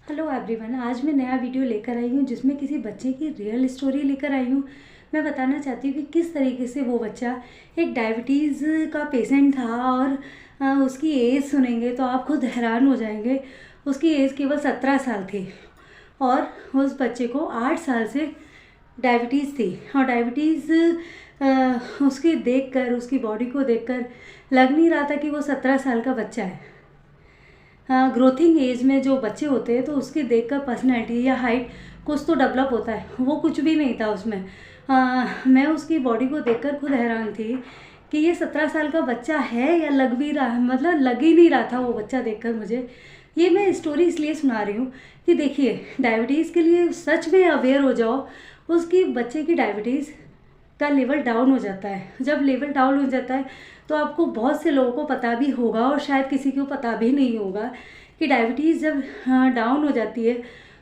Hello everyone, आज मैं नया वीडियो लेकर आई हूँ जिसमें किसी बच्चे की रियल स्टोरी लेकर आई हूँ। मैं बताना चाहती हूँ कि किस तरीके से वो बच्चा एक डायबिटीज़ का पेशेंट था और उसकी एज सुनेंगे तो आप खुद हैरान हो जाएंगे। उसकी एज केवल 17 साल थी और उस बच्चे को 8 साल से डायबिटीज़ थी और डायबिटीज़ उसकी देखकर, उसकी बॉडी को देखकर लग नहीं रहा था कि वो 17 साल का बच्चा है। ग्रोथिंग एज में जो बच्चे होते हैं तो उसके देखकर पर्सनैलिटी या हाइट कुछ तो डेवलप होता है, वो कुछ भी नहीं था उसमें। मैं उसकी बॉडी को देखकर खुद हैरान थी कि ये 17 साल का बच्चा है या लग भी रहा, मतलब लग ही नहीं रहा था वो बच्चा देखकर मुझे। ये मैं स्टोरी इसलिए सुना रही हूँ कि देखिए, डायबिटीज़ के लिए सच में अवेयर हो जाओ। उसकी बच्चे की डायबिटीज़ का लेवल डाउन हो जाता है। जब लेवल डाउन हो जाता है तो आपको बहुत से लोगों को पता भी होगा और शायद किसी को पता भी नहीं होगा कि डायबिटीज़ जब डाउन हो जाती है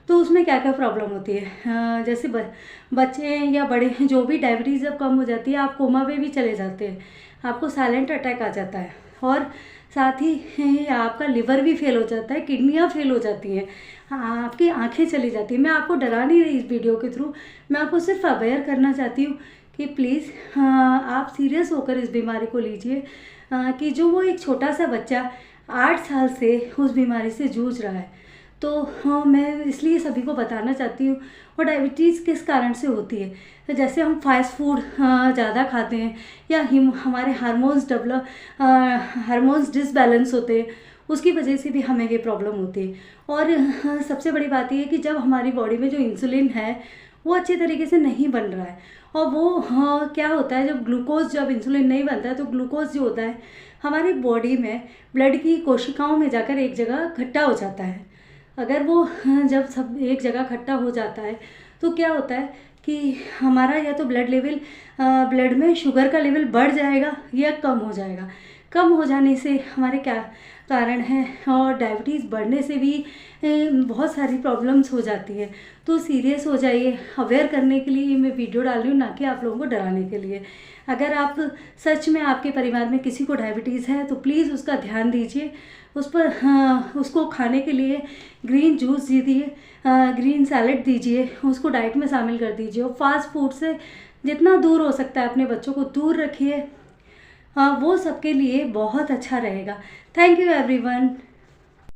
तो उसमें क्या क्या प्रॉब्लम होती है। जैसे बच्चे या बड़े जो भी, डायबिटीज़ जब कम हो जाती है आप कोमा में भी चले जाते हैं, आपको साइलेंट अटैक आ जाता है और साथ ही आपका लिवर भी फेल हो जाता है, किडनियाँ फेल हो जाती हैं, आपकी आंखें चली जाती हैं। मैं आपको डरा नहीं रही इस वीडियो के थ्रू, मैं आपको सिर्फ अवेयर करना चाहती हूँ कि प्लीज़ आप सीरियस होकर इस बीमारी को लीजिए। कि जो वो एक छोटा सा बच्चा 8 साल से उस बीमारी से जूझ रहा है, तो मैं इसलिए सभी को बताना चाहती हूँ। और डायबिटीज़ किस कारण से होती है, तो जैसे हम फास्ट फूड ज़्यादा खाते हैं या हमारे हार्मोन्स डिसबैलेंस होते हैं, उसकी वजह से भी हमें ये प्रॉब्लम होती है। और सबसे बड़ी बात ये है कि जब हमारी बॉडी में जो इंसुलिन है वो अच्छे तरीके से नहीं बन रहा है और वो क्या होता है, जब इंसुलिन नहीं बनता है तो ग्लूकोज जो होता है हमारी बॉडी में ब्लड की कोशिकाओं में जाकर एक जगह इकट्ठा हो जाता है। अगर वो जब सब एक जगह इकट्ठा हो जाता है तो क्या होता है कि हमारा या तो ब्लड में शुगर का लेवल बढ़ जाएगा या कम हो जाएगा। कम हो जाने से हमारे क्या कारण है, और डायबिटीज़ बढ़ने से भी बहुत सारी प्रॉब्लम्स हो जाती है। तो सीरियस हो जाइए। अवेयर करने के लिए मैं वीडियो डाल रही हूँ, ना कि आप लोगों को डराने के लिए। अगर आप सच में आपके परिवार में किसी को डायबिटीज़ है तो प्लीज़ उसका ध्यान दीजिए, उस पर उसको खाने के लिए ग्रीन जूस दीजिए, ग्रीन सैलेड दीजिए, उसको डाइट में शामिल कर दीजिए और फास्ट फूड से जितना दूर हो सकता है अपने बच्चों को दूर रखिए। वो सबके लिए बहुत अच्छा रहेगा। Thank you everyone.